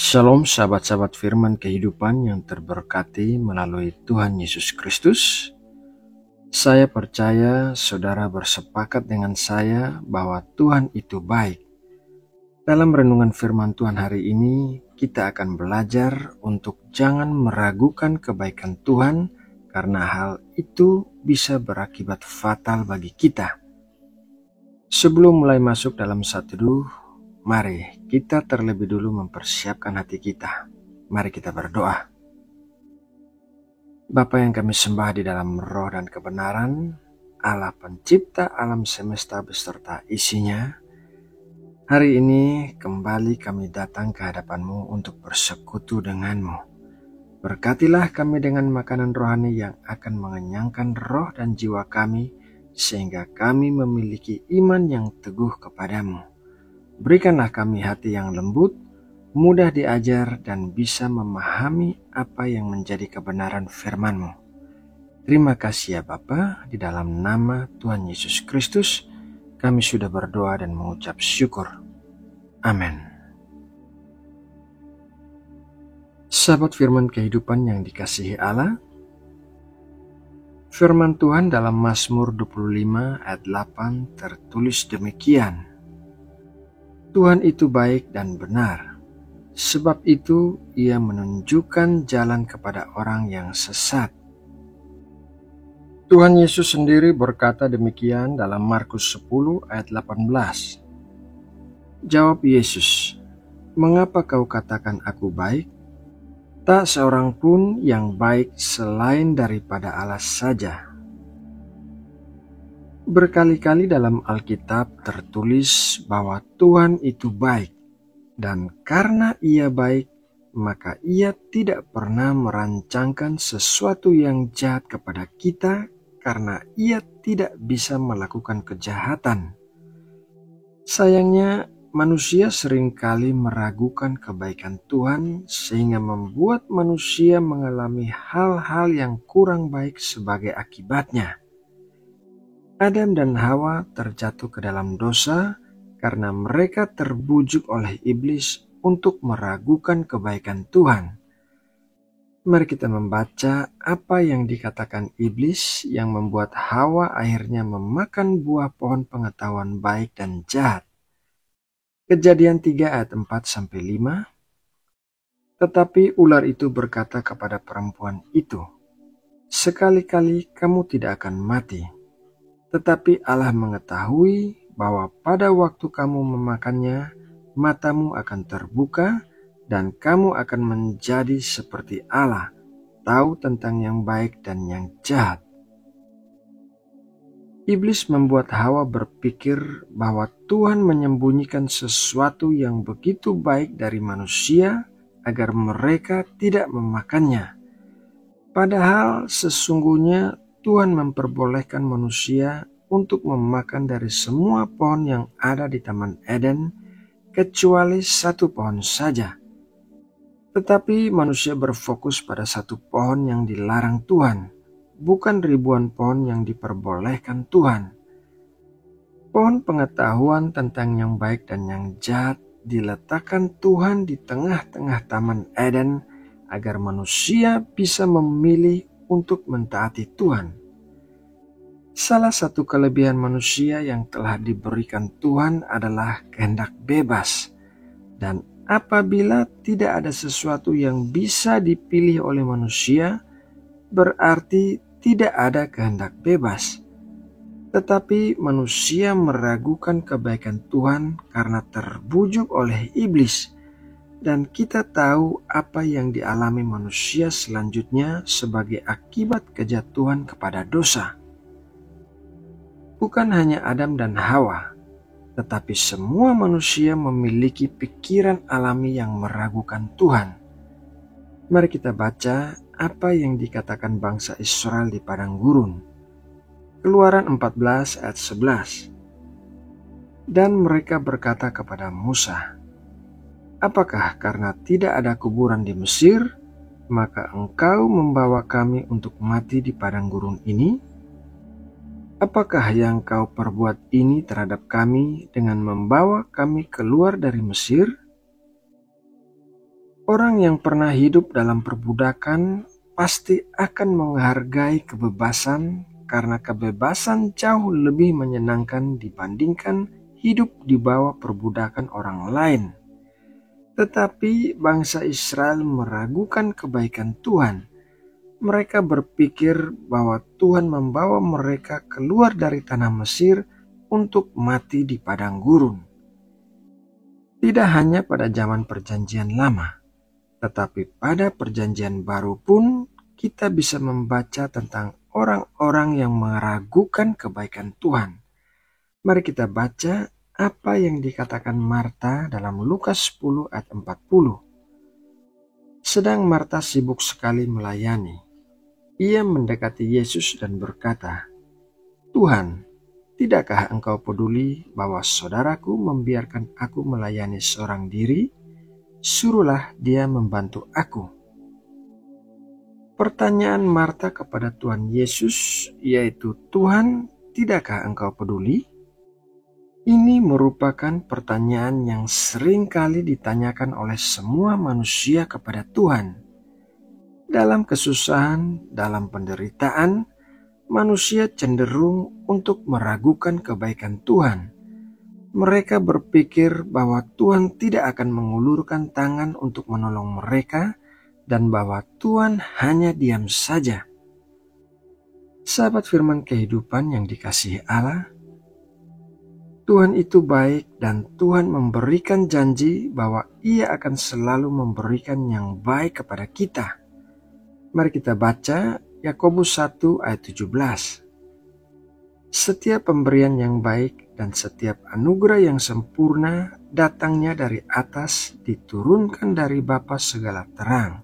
Shalom sahabat-sahabat firman kehidupan yang terberkati melalui Tuhan Yesus Kristus. Saya percaya saudara bersepakat dengan saya bahwa Tuhan itu baik. Dalam renungan firman Tuhan hari ini, kita akan belajar untuk jangan meragukan kebaikan Tuhan karena hal itu bisa berakibat fatal bagi kita. Sebelum mulai masuk dalam satu mari kita terlebih dulu mempersiapkan hati kita. Mari kita berdoa. Bapa yang kami sembah di dalam roh dan kebenaran, Allah pencipta alam semesta beserta isinya, hari ini kembali kami datang ke hadapan-Mu untuk bersekutu dengan-Mu. Berkatilah kami dengan makanan rohani yang akan mengenyangkan roh dan jiwa kami, sehingga kami memiliki iman yang teguh kepadamu. Berikanlah kami hati yang lembut, mudah diajar, dan bisa memahami apa yang menjadi kebenaran firman-Mu. Terima kasih ya Bapa, di dalam nama Tuhan Yesus Kristus, kami sudah berdoa dan mengucap syukur. Amin. Sahabat firman kehidupan yang dikasihi Allah, firman Tuhan dalam Mazmur 25 ayat 8 tertulis demikian. Tuhan itu baik dan benar, sebab itu Ia menunjukkan jalan kepada orang yang sesat. Tuhan Yesus sendiri berkata demikian dalam Markus 10 ayat 18. Jawab Yesus, "Mengapa kau katakan aku baik? Tak seorang pun yang baik selain daripada Allah saja." Berkali-kali dalam Alkitab tertulis bahwa Tuhan itu baik, dan karena Ia baik, maka Ia tidak pernah merancangkan sesuatu yang jahat kepada kita karena Ia tidak bisa melakukan kejahatan. Sayangnya, manusia seringkali meragukan kebaikan Tuhan sehingga membuat manusia mengalami hal-hal yang kurang baik sebagai akibatnya. Adam dan Hawa terjatuh ke dalam dosa karena mereka terbujuk oleh iblis untuk meragukan kebaikan Tuhan. Mari kita membaca apa yang dikatakan iblis yang membuat Hawa akhirnya memakan buah pohon pengetahuan baik dan jahat. Kejadian 3 ayat 4-5. Tetapi ular itu berkata kepada perempuan itu, "Sekali-kali kamu tidak akan mati. Tetapi Allah mengetahui bahwa pada waktu kamu memakannya, matamu akan terbuka dan kamu akan menjadi seperti Allah, tahu tentang yang baik dan yang jahat." Iblis membuat Hawa berpikir bahwa Tuhan menyembunyikan sesuatu yang begitu baik dari manusia agar mereka tidak memakannya. Padahal sesungguhnya Tuhan memperbolehkan manusia untuk memakan dari semua pohon yang ada di Taman Eden, kecuali satu pohon saja. Tetapi manusia berfokus pada satu pohon yang dilarang Tuhan, bukan ribuan pohon yang diperbolehkan Tuhan. Pohon pengetahuan tentang yang baik dan yang jahat diletakkan Tuhan di tengah-tengah Taman Eden agar manusia bisa memilih untuk mentaati Tuhan. Salah satu kelebihan manusia yang telah diberikan Tuhan adalah kehendak bebas. Dan apabila tidak ada sesuatu yang bisa dipilih oleh manusia, berarti tidak ada kehendak bebas. Tetapi manusia meragukan kebaikan Tuhan karena terbujuk oleh iblis. Dan kita tahu apa yang dialami manusia selanjutnya sebagai akibat kejatuhan kepada dosa. Bukan hanya Adam dan Hawa, tetapi semua manusia memiliki pikiran alami yang meragukan Tuhan. Mari kita baca apa yang dikatakan bangsa Israel di padang gurun. Keluaran 14 ayat 11. Dan mereka berkata kepada Musa, "Apakah karena tidak ada kuburan di Mesir, maka engkau membawa kami untuk mati di padang gurun ini? Apakah yang kau perbuat ini terhadap kami dengan membawa kami keluar dari Mesir?" Orang yang pernah hidup dalam perbudakan pasti akan menghargai kebebasan karena kebebasan jauh lebih menyenangkan dibandingkan hidup di bawah perbudakan orang lain. Tetapi bangsa Israel meragukan kebaikan Tuhan. Mereka berpikir bahwa Tuhan membawa mereka keluar dari tanah Mesir untuk mati di padang gurun. Tidak hanya pada zaman Perjanjian Lama, tetapi pada Perjanjian Baru pun kita bisa membaca tentang orang-orang yang meragukan kebaikan Tuhan. Mari kita baca apa yang dikatakan Marta dalam Lukas 10 ayat 40. Sedang Marta sibuk sekali melayani. Ia mendekati Yesus dan berkata, "Tuhan, tidakkah engkau peduli bahwa saudaraku membiarkan aku melayani seorang diri? Suruhlah dia membantu aku." Pertanyaan Marta kepada Tuhan Yesus yaitu, "Tuhan, tidakkah engkau peduli?" Ini merupakan pertanyaan yang sering kali ditanyakan oleh semua manusia kepada Tuhan. Dalam kesusahan, dalam penderitaan, manusia cenderung untuk meragukan kebaikan Tuhan. Mereka berpikir bahwa Tuhan tidak akan mengulurkan tangan untuk menolong mereka dan bahwa Tuhan hanya diam saja. Sahabat firman kehidupan yang dikasihi Allah, Tuhan itu baik dan Tuhan memberikan janji bahwa Ia akan selalu memberikan yang baik kepada kita. Mari kita baca Yakobus 1 ayat 17. Setiap pemberian yang baik dan setiap anugerah yang sempurna datangnya dari atas, diturunkan dari Bapa segala terang.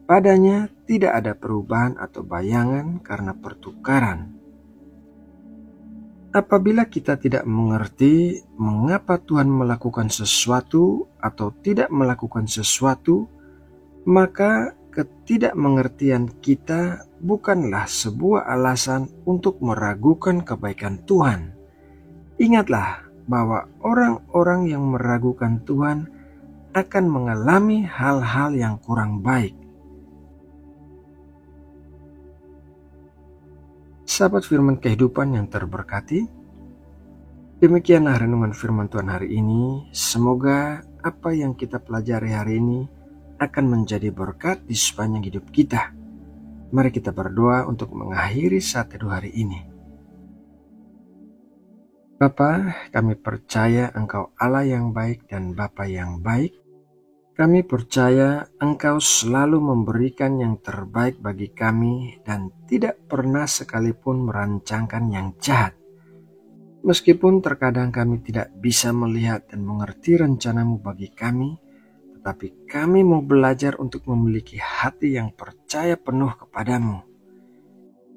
Padanya tidak ada perubahan atau bayangan karena pertukaran. Apabila kita tidak mengerti mengapa Tuhan melakukan sesuatu atau tidak melakukan sesuatu, maka ketidakmengertian kita bukanlah sebuah alasan untuk meragukan kebaikan Tuhan. Ingatlah bahwa orang-orang yang meragukan Tuhan akan mengalami hal-hal yang kurang baik. Sahabat firman kehidupan yang terberkati, demikianlah renungan firman Tuhan hari ini. Semoga apa yang kita pelajari hari ini akan menjadi berkat di sepanjang hidup kita. Mari kita berdoa untuk mengakhiri saat teduh hari ini. Bapa, kami percaya Engkau Allah yang baik dan Bapa yang baik. Kami percaya Engkau selalu memberikan yang terbaik bagi kami dan tidak pernah sekalipun merancangkan yang jahat. Meskipun terkadang kami tidak bisa melihat dan mengerti rencanamu bagi kami, tetapi kami mau belajar untuk memiliki hati yang percaya penuh kepadamu.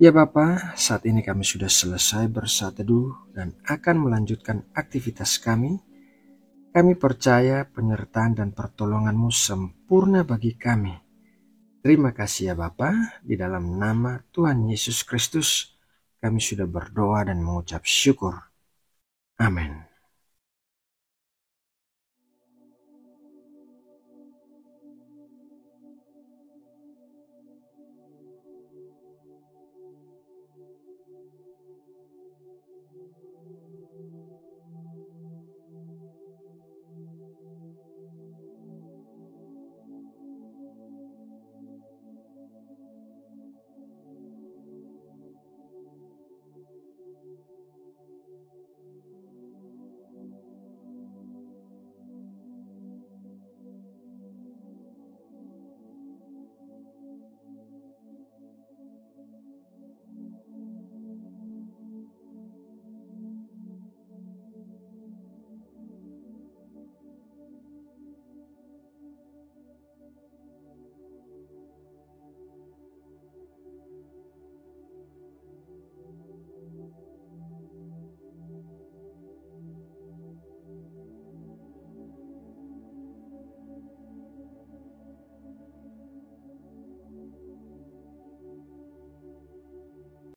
Ya Bapa, saat ini kami sudah selesai bersaat teduh dan akan melanjutkan aktivitas kami. Kami percaya penyertaan dan pertolongan-Mu sempurna bagi kami. Terima kasih ya Bapa, di dalam nama Tuhan Yesus Kristus kami sudah berdoa dan mengucap syukur. Amin.